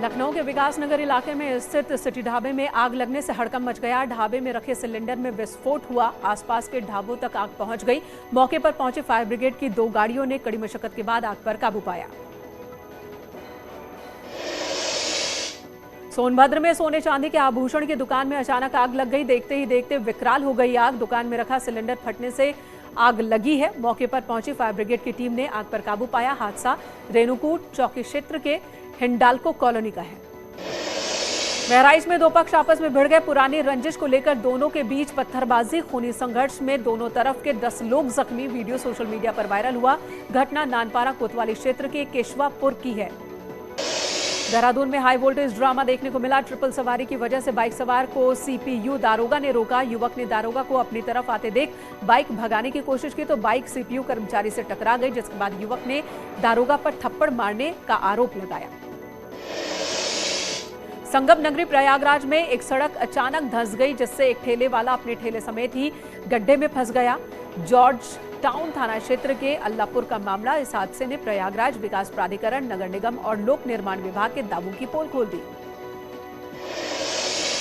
लखनऊ के विकासनगर इलाके में स्थित सिटी ढाबे में आग लगने से हड़कंप मच गया। ढाबे में रखे सिलेंडर में विस्फोट हुआ। आसपास के ढाबों तक आग पहुंच गई। मौके पर पहुंचे फायर ब्रिगेड की 2 गाड़ियों ने कड़ी मशक्कत के बाद आग पर काबू पाया। सोनभद्र में सोने चांदी के आभूषण की दुकान में अचानक आग लग गई। देखते ही देखते विकराल हो गई आग। दुकान में रखा सिलेंडर फटने से आग लगी है। मौके पर पहुंची फायर ब्रिगेड की टीम ने आग पर काबू पाया। हादसा रेणुकूट चौकी क्षेत्र के हिंडाल्को कॉलोनी का है। बहराइच में 2 पक्ष आपस में भिड़ गए। पुरानी रंजिश को लेकर दोनों के बीच पत्थरबाजी। खूनी संघर्ष में दोनों तरफ के 10 लोग जख्मी। वीडियो सोशल मीडिया पर वायरल हुआ। घटना नानपारा कोतवाली क्षेत्र के केशवापुर की है। देहरादून में हाई वोल्टेज ड्रामा देखने को मिला। ट्रिपल सवारी की वजह से बाइक सवार को सीपीयू दारोगा ने रोका। युवक ने दारोगा को अपनी तरफ आते देख बाइक भगाने की कोशिश की तो बाइक सीपीयू कर्मचारी से टकरा गई, जिसके बाद युवक ने दारोगा पर थप्पड़ मारने का आरोप लगाया। संगम नगरी प्रयागराज में एक सड़क अचानक धंस गई, जिससे एक ठेले वाला अपने ठेले समेत ही गड्ढे में फंस गया। जॉर्ज टाउन थाना क्षेत्र के अल्लापुर का मामला। इस हादसे ने प्रयागराज विकास प्राधिकरण, नगर निगम और लोक निर्माण विभाग के दावों की पोल खोल दी।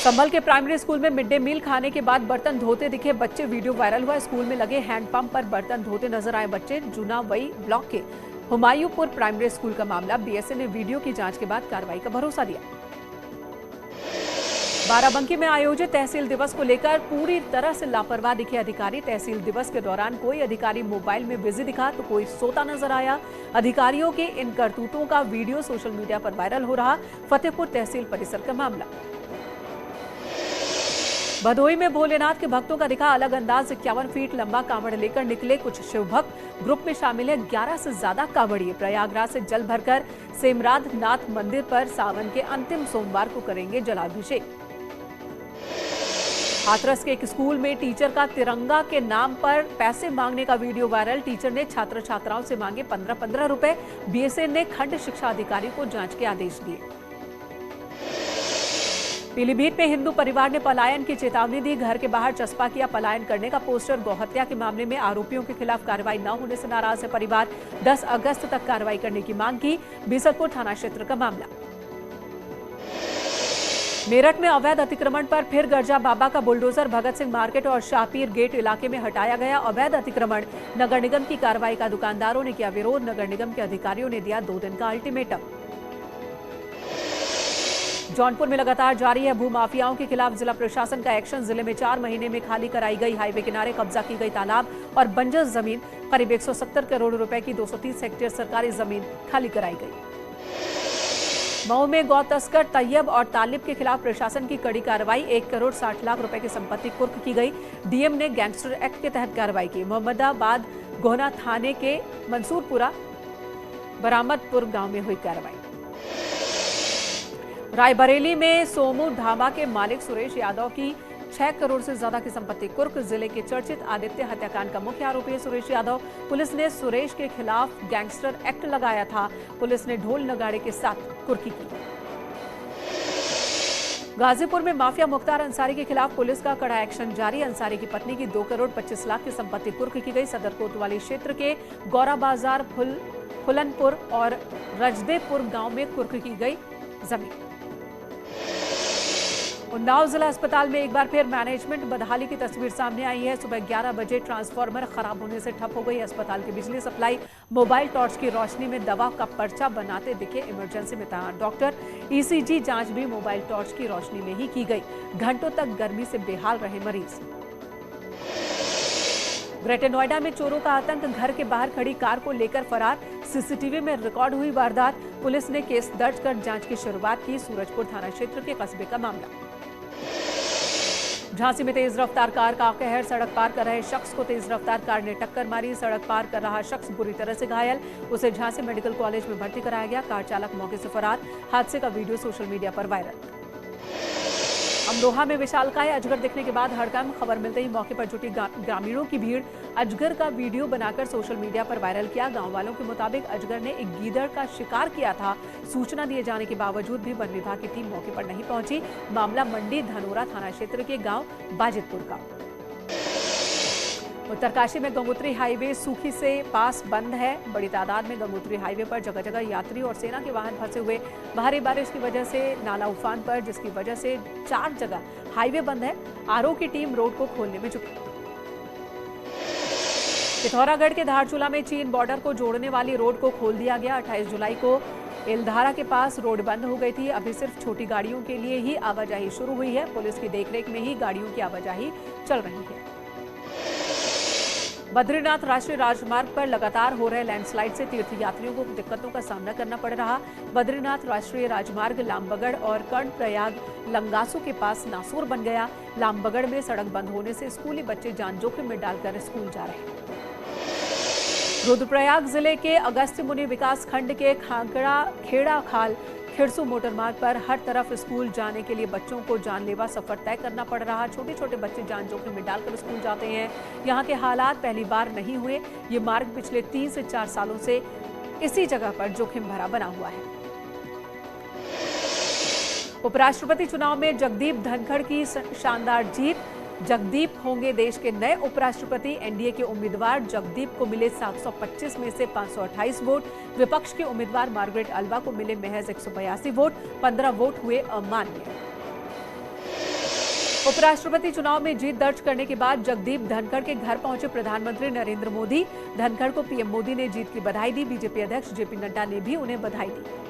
संभल के प्राइमरी स्कूल में मिड डे मील खाने के बाद बर्तन धोते दिखे बच्चे। वीडियो वायरल हुआ। स्कूल में लगे हैंडपंप पर बर्तन धोते नजर आए बच्चे। जूनावई ब्लॉक के हुमायूंपुर प्राइमरी स्कूल का मामला। बीएसए ने वीडियो की जांच के बाद कार्रवाई का भरोसा दिया। बाराबंकी में आयोजित तहसील दिवस को लेकर पूरी तरह से लापरवाह दिखे अधिकारी। तहसील दिवस के दौरान कोई अधिकारी मोबाइल में बिजी दिखा तो कोई सोता नजर आया। अधिकारियों के इन करतूतों का वीडियो सोशल मीडिया पर वायरल हो रहा। फतेहपुर तहसील परिसर का मामला। भदोही में भोलेनाथ के भक्तों का दिखा अलग अंदाज। 51 फीट लंबा कांवड़ लेकर निकले कुछ शिव भक्त। ग्रुप में शामिल है 11 से ज्यादा कांवड़िए। प्रयागराज से जल भरकर सेमराध नाथ मंदिर पर सावन के अंतिम सोमवार को करेंगे जलाभिषेक। हाथरस के एक स्कूल में टीचर का तिरंगा के नाम पर पैसे मांगने का वीडियो वायरल। टीचर ने छात्र छात्राओं से मांगे 15-15 रुपए। बीएसए ने खंड शिक्षा अधिकारी को जांच के आदेश दिए। पीलीभीत में हिंदू परिवार ने पलायन की चेतावनी दी। घर के बाहर चस्पा किया पलायन करने का पोस्टर। गौहत्या के मामले में आरोपियों के खिलाफ कार्रवाई न होने से नाराज है परिवार। 10 अगस्त तक कार्रवाई करने की मांग की। बीसलपुर थाना क्षेत्र का मामला। मेरठ में अवैध अतिक्रमण पर फिर गर्जा बाबा का बुलडोजर। भगत सिंह मार्केट और शाहपीर गेट इलाके में हटाया गया अवैध अतिक्रमण। नगर निगम की कार्रवाई का दुकानदारों ने किया विरोध। नगर निगम के अधिकारियों ने दिया 2 दिन का अल्टीमेटम। जौनपुर में लगातार जारी है भूमाफियाओं के खिलाफ जिला प्रशासन का एक्शन। जिले में 4 महीने में खाली कराई गई हाईवे किनारे कब्जा की गई तालाब और बंजर जमीन। करीब 170 करोड़ रुपए की 230 हेक्टेयर सरकारी जमीन खाली कराई गई। मऊ में गौ तस्कर तैयब और तालिब के खिलाफ प्रशासन की कड़ी कार्रवाई। 1 करोड़ 60 लाख रुपए की संपत्ति कुर्क की गई। डीएम ने गैंगस्टर एक्ट के तहत कार्रवाई की। मोहम्मदाबाद गोहना थाने के मंसूरपुरा बरामदपुर गांव में हुई कार्रवाई। रायबरेली में सोमू ढाबा के मालिक सुरेश यादव की 6 करोड़ से ज्यादा की संपत्ति कुर्क। जिले के चर्चित आदित्य हत्याकांड का मुख्य आरोपी है सुरेश यादव। पुलिस ने सुरेश के खिलाफ गैंगस्टर एक्ट लगाया था। पुलिस ने ढोल नगाड़े के साथ कुर्की की। गाजीपुर में माफिया मुख्तार अंसारी के खिलाफ पुलिस का कड़ा एक्शन जारी। अंसारी की पत्नी की 2 करोड़ 25 लाख की संपत्ति कुर्क की गई। सदर कोतवाली क्षेत्र के गौरा बाजार, फुलनपुर और रजदेपुर गांव में कुर्क की गई जमीन। उन्नाव जिला अस्पताल में एक बार फिर मैनेजमेंट बदहाली की तस्वीर सामने आई है। सुबह 11 बजे ट्रांसफार्मर खराब होने से ठप हो गई अस्पताल की बिजली सप्लाई। मोबाइल टॉर्च की रोशनी में दवा का पर्चा बनाते दिखे इमरजेंसी में तैनात डॉक्टर। ईसीजी जांच भी मोबाइल टॉर्च की रोशनी में ही की गई। घंटों तक गर्मी से बेहाल रहे मरीज। ग्रेटर नोएडा में चोरों का आतंक। घर के बाहर खड़ी कार को लेकर फरार। सीसीटीवी में रिकॉर्ड हुई वारदात। पुलिस ने केस दर्ज कर जांच की शुरुआत की। सूरजपुर थाना क्षेत्र के कस्बे का मामला। झांसी में तेज रफ्तार कार का कहर। सड़क पार कर रहे शख्स को तेज रफ्तार कार ने टक्कर मारी। सड़क पार कर रहा शख्स बुरी तरह से घायल। उसे झांसी मेडिकल कॉलेज में भर्ती कराया गया। कार चालक मौके से फरार। हादसे का वीडियो सोशल मीडिया पर वायरल। अमरोहा में विशालकाय अजगर दिखने के बाद हड़कंप। खबर मिलते ही मौके पर जुटी ग्रामीणों की भीड़। अजगर का वीडियो बनाकर सोशल मीडिया पर वायरल किया। गांव वालों के मुताबिक अजगर ने एक गीदड़ का शिकार किया था। सूचना दिए जाने के बावजूद भी वन विभाग की टीम मौके पर नहीं पहुंची। मामला मंडी धनोरा थाना क्षेत्र के गांव बाजितपुर का। उत्तरकाशी में गंगोत्री हाईवे सूखी से पास बंद है। बड़ी तादाद में गंगोत्री हाईवे पर जगह जगह यात्री और सेना के वाहन फंसे हुए। भारी बारिश की वजह से नाला उफान पर, जिसकी वजह से 4 जगह हाईवे बंद है। आरओ की टीम रोड को खोलने में जुटी। पिथौरागढ़ के धारचूला में चीन बॉर्डर को जोड़ने वाली रोड को खोल दिया गया। 28 जुलाई को एलधारा के पास रोड बंद हो गई थी। अभी सिर्फ छोटी गाड़ियों के लिए ही आवाजाही शुरू हुई है। पुलिस की देखरेख में ही गाड़ियों की आवाजाही चल रही है। बद्रीनाथ राष्ट्रीय राजमार्ग पर लगातार हो रहे लैंडस्लाइड से तीर्थयात्रियों को दिक्कतों का सामना करना पड़ रहा। बद्रीनाथ राष्ट्रीय राजमार्ग लामबगड़ और कर्णप्रयाग लंगासू के पास नासूर बन गया। लामबगड़ में सड़क बंद होने से स्कूली बच्चे जान जोखिम में डालकर स्कूल जा रहे हैं। रुद्रप्रयाग जिले के अगस्त्य मुनि विकास खंड के खांकड़ा खेड़ा खाल खिरसू मोटरमार्ग पर हर तरफ स्कूल जाने के लिए बच्चों को जानलेवा सफर तय करना पड़ रहा। छोटे छोटे बच्चे जान जोखिम में डालकर स्कूल जाते हैं। यहाँ के हालात पहली बार नहीं हुए। ये मार्ग पिछले 3 से 4 सालों से इसी जगह पर जोखिम भरा बना हुआ है। उपराष्ट्रपति चुनाव में जगदीप धनखड़ की शानदार जीत। जगदीप होंगे देश के नए उपराष्ट्रपति। एनडीए के उम्मीदवार जगदीप को मिले 725 में से 528 वोट। विपक्ष के उम्मीदवार मार्गरेट अल्वा को मिले महज 182 वोट। 15 वोट हुए अमान्य। उपराष्ट्रपति चुनाव में जीत दर्ज करने के बाद जगदीप धनखड़ के घर पहुंचे प्रधानमंत्री नरेंद्र मोदी। धनखड़ को पीएम मोदी ने जीत की बधाई दी। बीजेपी अध्यक्ष जेपी नड्डा ने भी उन्हें बधाई दी।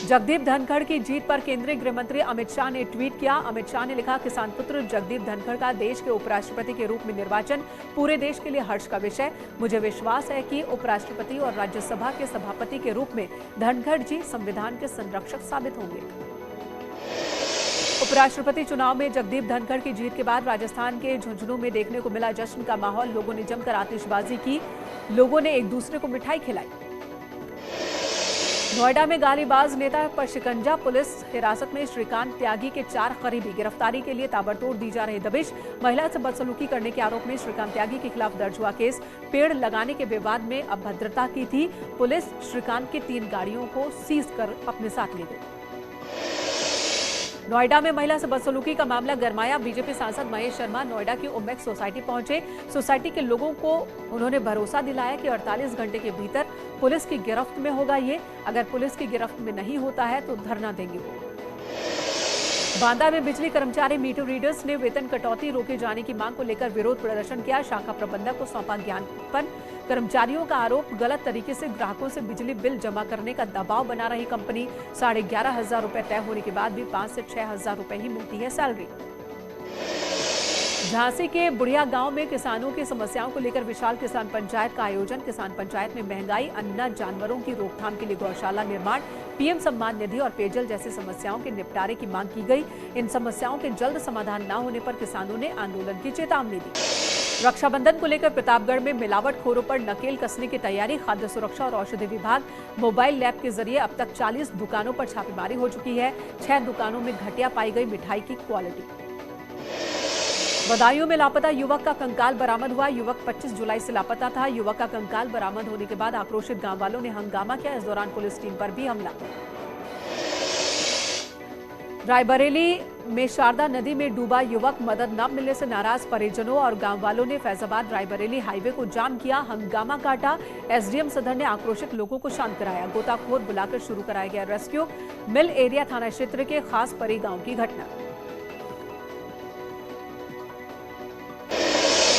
जगदीप धनखड़ की जीत पर केंद्रीय गृह मंत्री अमित शाह ने ट्वीट किया। अमित शाह ने लिखा, किसान पुत्र जगदीप धनखड़ का देश के उपराष्ट्रपति के रूप में निर्वाचन पूरे देश के लिए हर्ष का विषय। मुझे विश्वास है कि उपराष्ट्रपति और राज्यसभा के सभापति के रूप में धनखड़ जी संविधान के संरक्षक साबित होंगे। उपराष्ट्रपति चुनाव में जगदीप धनखड़ की जीत के बाद राजस्थान के झुंझुनू में देखने को मिला जश्न का माहौल। लोगों ने जमकर आतिशबाजी की। लोगों ने एक दूसरे को मिठाई खिलाई। नोएडा में गालीबाज नेता पर शिकंजा। पुलिस हिरासत में श्रीकांत त्यागी के 4 करीबी। गिरफ्तारी के लिए ताबड़तोड़ दी जा रही दबिश। महिला से बदसलूकी करने के आरोप में श्रीकांत त्यागी के खिलाफ दर्ज हुआ केस। पेड़ लगाने के विवाद में अभद्रता की थी। पुलिस श्रीकांत की 3 गाड़ियों को सीज कर अपने साथ ले गई। नोएडा में महिला से बदसलूकी का मामला गरमाया। बीजेपी सांसद महेश शर्मा नोएडा की उमेक्स सोसाइटी पहुंचे। सोसाइटी के लोगों को उन्होंने भरोसा दिलाया कि 48 घंटे के भीतर पुलिस की गिरफ्त में होगा ये। अगर पुलिस की गिरफ्त में नहीं होता है तो धरना देंगे वो। बांदा में बिजली कर्मचारी मीटर रीडर्स ने वेतन कटौती रोके जाने की मांग को लेकर विरोध प्रदर्शन किया। शाखा प्रबंधक को सौंपा ज्ञापन। कर्मचारियों का आरोप, गलत तरीके से ग्राहकों से बिजली बिल जमा करने का दबाव बना रही कंपनी। 11,500 रुपए तय होने के बाद भी 5 से 6,000 रुपए ही मिलती है सैलरी। झांसी के बुढ़िया गांव में किसानों की समस्याओं को लेकर विशाल किसान पंचायत का आयोजन। किसान पंचायत में महंगाई, अन्न, जानवरों की रोकथाम के लिए गौशाला निर्माण, पीएम सम्मान निधि और पेयजल जैसी समस्याओं के निपटारे की मांग की गई। इन समस्याओं के जल्द समाधान न होने पर किसानों ने आंदोलन की चेतावनी दी। रक्षाबंधन को लेकर प्रतापगढ़ में मिलावटखोरों पर नकेल कसने की तैयारी। खाद्य सुरक्षा और औषधि विभाग मोबाइल लैब के जरिए अब तक 40 दुकानों पर छापेमारी हो चुकी है। 6 दुकानों में घटिया पाई गई मिठाई की क्वालिटी। बदायूं में लापता युवक का कंकाल बरामद हुआ। युवक 25 जुलाई से लापता था। युवक का कंकाल बरामद होने के बाद आक्रोशित गांव वालों ने हंगामा किया। इस दौरान पुलिस टीम पर भी हमला। रायबरेली में शारदा नदी में डूबा युवक, मदद न मिलने से नाराज परिजनों और गांव वालों ने फैजाबाद रायबरेली हाईवे को जाम किया, हंगामा काटा। एसडीएम सदर ने आक्रोशित लोगों को शांत कराया। गोताखोर बुलाकर शुरू कराया गया रेस्क्यू। मिल एरिया थाना क्षेत्र के खास परी गांव की घटना।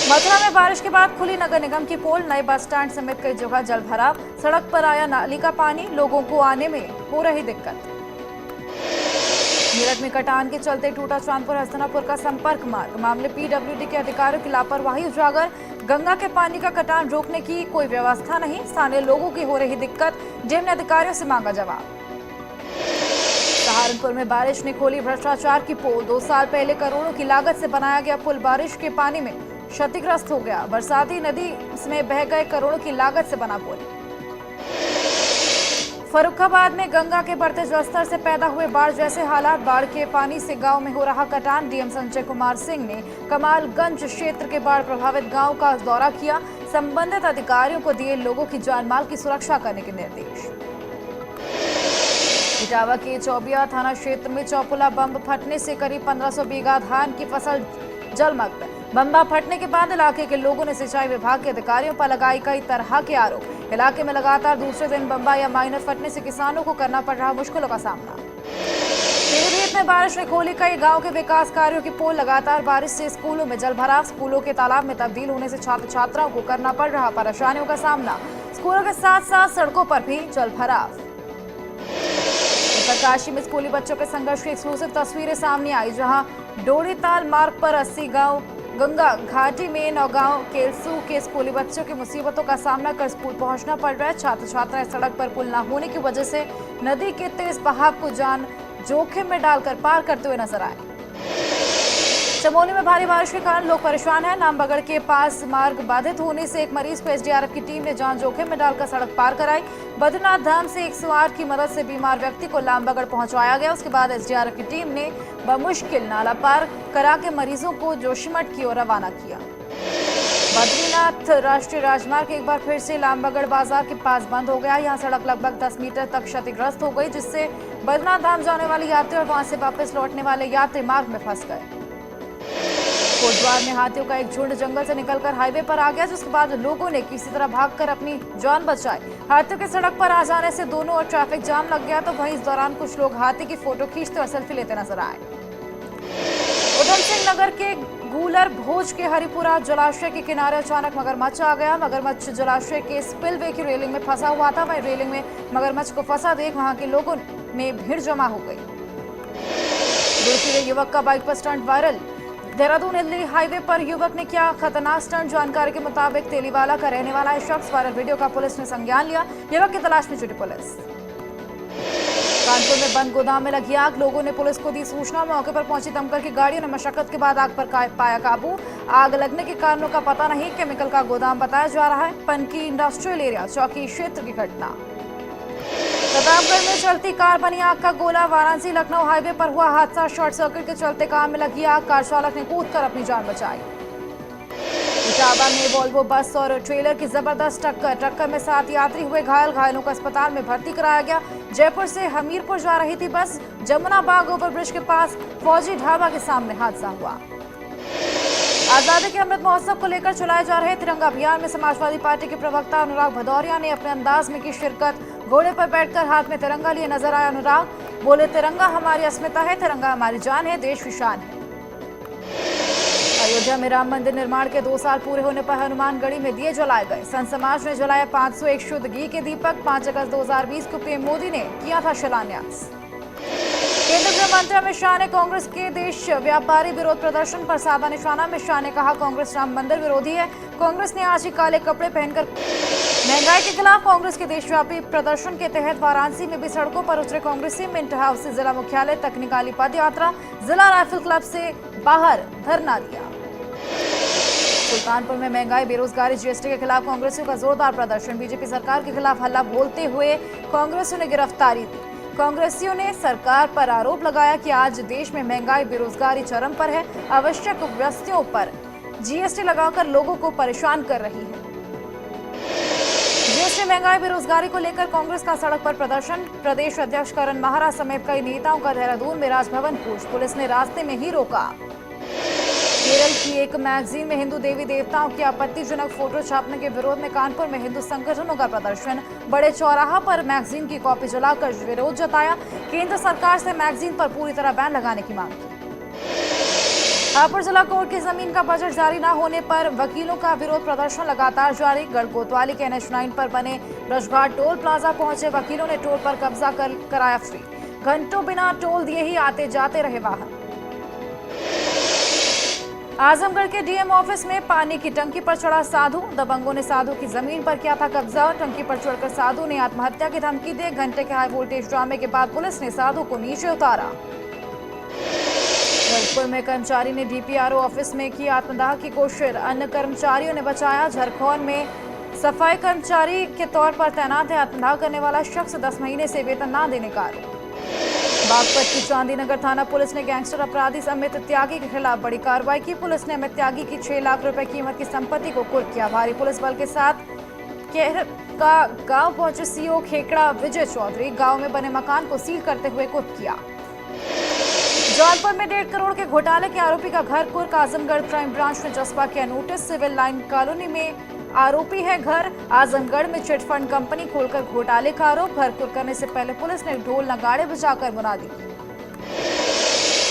मथुरा में बारिश के बाद खुली नगर निगम की पोल। नए बस स्टैंड समेत कई जगह जल भराव। सड़क पर आया नाली का पानी, लोगों को आने में हो रही दिक्कत। मेरठ में कटान के चलते टूटा चांदपुर हसनापुर का संपर्क मार्ग। मामले पीडब्ल्यूडी के अधिकारियों की लापरवाही उजागर। गंगा के पानी का कटान रोकने की कोई व्यवस्था नहीं। स्थानीय लोगों की हो रही दिक्कत। डीएम ने अधिकारियों से मांगा जवाब। सहारनपुर में बारिश ने खोली भ्रष्टाचार की पोल। 2 साल पहले करोड़ों की लागत से बनाया गया पुल बारिश के पानी में क्षतिग्रस्त हो गया। बरसाती नदी में बह गए करोड़ों की लागत से बना पुल। फर्रुखाबाद में गंगा के बढ़ते जलस्तर से पैदा हुए बाढ़ जैसे हालात। बाढ़ के पानी से गांव में हो रहा कटान। डीएम संजय कुमार सिंह ने कमालगंज क्षेत्र के बाढ़ प्रभावित गांव का दौरा किया। संबंधित अधिकारियों को दिए लोगों की जानमाल की सुरक्षा करने के निर्देश। इटावा के चौबिया थाना क्षेत्र में चौपुला बम फटने से करीब 1500 बीघा धान की फसल जलमग्न। बम्बा फटने के बाद इलाके के लोगों ने सिंचाई विभाग के अधिकारियों पर लगाई कई तरह के आरोप। इलाके में लगातार दूसरे दिन बम्बा या माइनर फटने से किसानों को करना पड़ रहा मुश्किलों का सामना। पीलीभीत में बारिश ने खोली कई गांव के विकास कार्यों की पोल। लगातार बारिश से स्कूलों में जलभराव, स्कूलों के तालाब में तब्दील होने से छात्र छात्राओं को करना पड़ रहा परेशानियों का सामना। स्कूलों के साथ साथ सड़कों पर भी जलभराव। उत्तरकाशी में स्कूली बच्चों के संघर्ष की एक्सक्लूसिव तस्वीरें सामने आई, जहां डोरीताल मार्ग पर 80 गांव, गंगा घाटी में 9 गांव केलसू के स्कूली बच्चों की मुसीबतों का सामना कर स्कूल पहुंचना पड़ रहा है। छात्र छात्राएं सड़क पर पुल न होने की वजह से नदी के तेज बहाव को जान जोखिम में डालकर पार करते हुए नजर आए। चमोली में भारी बारिश के कारण लोग परेशान हैं। नामबगड़ के पास मार्ग बाधित होने से एक मरीज को एसडीआरएफ की टीम ने जान जोखिम में डालकर सड़क पार कराई। बद्रीनाथ धाम से एक सवार की मदद से बीमार व्यक्ति को लामबगड़ पहुंचाया गया। उसके बाद एसडीआरएफ की टीम ने बमुश्किल नाला पार करा के मरीजों को जोशीमठ की ओर रवाना किया। बद्रीनाथ राष्ट्रीय राजमार्ग एक बार फिर से लामबगड़ बाजार के पास बंद हो गया। यहां सड़क लगभग 10 मीटर तक क्षतिग्रस्त हो गई, जिससे बद्रीनाथ धाम जाने वाले यात्री और वहां से वापस लौटने वाले यात्री मार्ग में फंस गए। कोटद्वार में हाथियों का एक झुंड जंगल से निकलकर हाईवे पर आ गया, जिसके बाद लोगों ने किसी तरह भागकर अपनी जान बचाई। हाथियों के सड़क पर आ जाने से दोनों ओर ट्रैफिक जाम लग गया, तो वहीं इस दौरान कुछ लोग हाथी की फोटो खींचते और सेल्फी लेते नजर आए। उधम सिंह नगर के गूलर भोज के हरिपुरा जलाशय के किनारे अचानक मगरमच्छ आ गया। मगरमच्छ जलाशय के स्पिलवे की रेलिंग में फंसा हुआ था। वहीं रेलिंग में मगरमच्छ को फंसा देख वहां के लोगों में भीड़ जमा हो गई। युवक का बाइक पर stunt viral. Dehradun Delhi highway पर युवक ने किया खतरनाक स्टंट। जानकारी के मुताबिक तेलीवाला का रहने वाला है शख्स। वायरल वीडियो का पुलिस ने संज्ञान लिया। युवक की तलाश में जुटी पुलिस। कानपुर में बंद गोदाम में लगी आग। लोगों ने पुलिस को दी सूचना। मौके पर पहुंची दमकल की गाड़ियों ने मशक्कत के बाद आग पर पाया काबू। आग लगने के कारणों का पता नहीं। केमिकल का गोदाम बताया जा रहा है। पनकी इंडस्ट्रियल एरिया चौकी क्षेत्र की घटना। प्रतापगढ़ में चलती कार बनी आग का गोला। वाराणसी लखनऊ हाईवे पर हुआ हादसा। शॉर्ट सर्किट के चलते कार में लगी आग। कार चालक ने कूदकर अपनी जान बचाई। इटावा में वोल्वो बस और ट्रेलर की जबरदस्त टक्कर में 7 यात्री हुए घायल। घायलों को अस्पताल में भर्ती कराया गया। जयपुर से हमीरपुर जा रही थी बस। जमुना बाग ओवरब्रिज के पास फौजी ढाबा के सामने हादसा हुआ। आजादी के अमृत महोत्सव को लेकर चलाए जा रहे तिरंगा अभियान में समाजवादी पार्टी के प्रवक्ता अनुराग भदौरिया ने अपने अंदाज में की शिरकत। घोड़े पर बैठकर हाथ में तिरंगा लिए नजर आया अनुराग। बोले, तिरंगा हमारी अस्मिता है, तिरंगा हमारी जान है, देश की शान है। अयोध्या में राम मंदिर निर्माण के 2 साल पूरे होने पर हनुमानगढ़ी में दिए जलाए गए। संत समाज ने जलाया 501 शुद्ध घी के दीपक। 5 अगस्त 2020 को पीएम मोदी ने किया था शिलान्यास। केंद्रीय गृह मंत्री अमित शाह ने कांग्रेस के देश व्यापारी विरोध प्रदर्शन पर साधा निशाना। अमित शाह ने कहा, कांग्रेस राम मंदिर विरोधी है। कांग्रेस ने आज ही काले कपड़े पहनकर महंगाई के खिलाफ कांग्रेस के देशव्यापी प्रदर्शन के तहत वाराणसी में भी सड़कों पर उतरे कांग्रेसी। मिंट हाउस से जिला मुख्यालय तक निकाली पद यात्रा। जिला राइफल क्लब से बाहर धरना दिया। सुल्तानपुर में महंगाई, बेरोजगारी, जीएसटी के खिलाफ कांग्रेसियों का जोरदार प्रदर्शन। बीजेपी सरकार के खिलाफ हल्ला बोलते हुए कांग्रेसियों ने गिरफ्तारी दी। कांग्रेसियों ने सरकार पर आरोप लगाया कि आज देश में महंगाई, बेरोजगारी चरम पर है। आवश्यक वस्तुओं पर जीएसटी लगाकर लोगों को परेशान कर रही है। जीएसटी, महंगाई, बेरोजगारी को लेकर कांग्रेस का सड़क पर प्रदर्शन। प्रदेश अध्यक्ष करण माहरा समेत कई नेताओं का देहरादून में राजभवन कूच। पुलिस ने रास्ते में ही रोका। केरल की एक मैगजीन में हिंदू देवी देवताओं की आपत्तिजनक फोटो छापने के विरोध में कानपुर में हिंदू संगठनों का प्रदर्शन। बड़े चौराहा पर मैगजीन की कॉपी जलाकर विरोध जताया। केंद्र सरकार से मैगजीन पर पूरी तरह बैन लगाने की मांग की। हापुड़ जिला कोर्ट की जमीन का बजट जारी न होने पर वकीलों का विरोध प्रदर्शन लगातार जारी। गढ़ कोतवाली के NH 9 पर बने ब्रजघाट टोल प्लाजा पहुंचे वकीलों ने टोल पर कब्जा कराया फ्री। घंटों बिना टोल दिए ही आते जाते रहे वाहन। आजमगढ़ के डीएम ऑफिस में पानी की टंकी पर चढ़ा साधु। दबंगों ने साधु की जमीन पर किया था कब्जा। टंकी पर चढ़कर साधु ने आत्महत्या की धमकी दी। घंटे के हाई वोल्टेज ड्रामे के बाद पुलिस ने साधु को नीचे उतारा। भरतपुर में कर्मचारी ने डीपीआरओ ऑफिस में की आत्मदाह की कोशिश। अन्य कर्मचारियों ने बचाया। झरखौन में सफाई कर्मचारी के तौर पर तैनात है आत्मदाह करने वाला शख्स। 10 महीने से वेतन न देने का आरोप। बागपत की चांदीनगर थाना पुलिस ने गैंगस्टर अपराधी अमित त्यागी के खिलाफ बड़ी कार्रवाई की। पुलिस ने अमित त्यागी की 6 लाख रुपए कीमत की संपत्ति को कुर्क किया। भारी पुलिस बल के साथ केहर का गांव पहुंचे सीओ खेकड़ा विजय चौधरी। गांव में बने मकान को सील करते हुए कुर्क किया। जौनपुर में 1.5 करोड़ के घोटाले के आरोपी का घर कुर्क आजमगढ़ क्राइम ब्रांच ने जसपा किया नोटिस। सिविल लाइन कॉलोनी में आरोपी है घर। आजमगढ़ में चिटफंड कंपनी खोलकर घोटाले का आरोप। घर कुर्क करने से पहले पुलिस ने ढोल नगाड़े बजाकर मुनादी।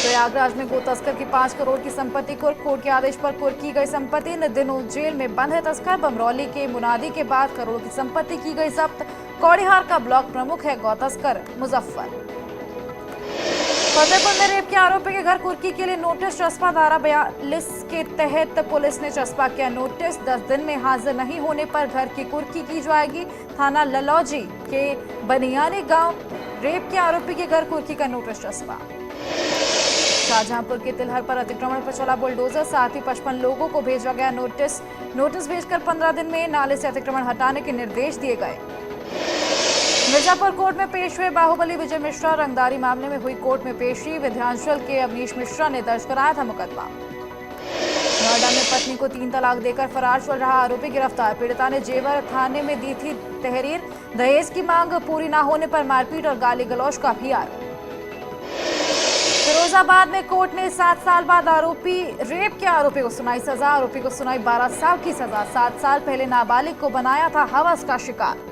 प्रयागराज में गो तस्कर की 5 करोड़ की संपत्ति कुर्क। कोर्ट के आदेश पर कुर्क की गई संपत्ति। इन दिनों जेल में बंद है तस्कर। बमरौली के मुनादी के बाद करोड़ की संपत्ति की गई जब्त। कौड़िहार का ब्लॉक प्रमुख है गौ तस्कर मुजफ्फर। फतेहपुर में रेप के आरोपी के घर कुर्की के लिए नोटिस। चस्पा धारा 42 के तहत पुलिस ने चस्पा किया नोटिस। 10 दिन में हाजिर नहीं होने पर घर की कुर्की की जाएगी। थाना ललौजी के बनियानी गांव रेप के आरोपी के घर कुर्की का नोटिस चस्पा। शाहजहांपुर के तिलहर पर अतिक्रमण पर चला बुलडोजर। साथ ही 55 लोगों को भेजा गया नोटिस। नोटिस भेजकर 15 दिन में नाले से अतिक्रमण हटाने के निर्देश दिए गए। मिर्जापुर कोर्ट में पेश हुए बाहुबली विजय मिश्रा। रंगदारी मामले में हुई कोर्ट में पेशी। विंध्याचल के अवनीश मिश्रा ने दर्ज कराया था मुकदमा। नोएडा में पत्नी को 3 तलाक देकर फरार चल रहा आरोपी गिरफ्तार। पीड़िता ने जेवर थाने में दी थी तहरीर। दहेज की मांग पूरी न होने पर मारपीट और गाली गलौज का भी आरोप। फिरोजाबाद में कोर्ट ने 7 साल बाद रेप के आरोपी को सुनाई सजा। आरोपी को सुनाई 12 साल की सजा। 7 साल पहले नाबालिग को बनाया था हवस का शिकार।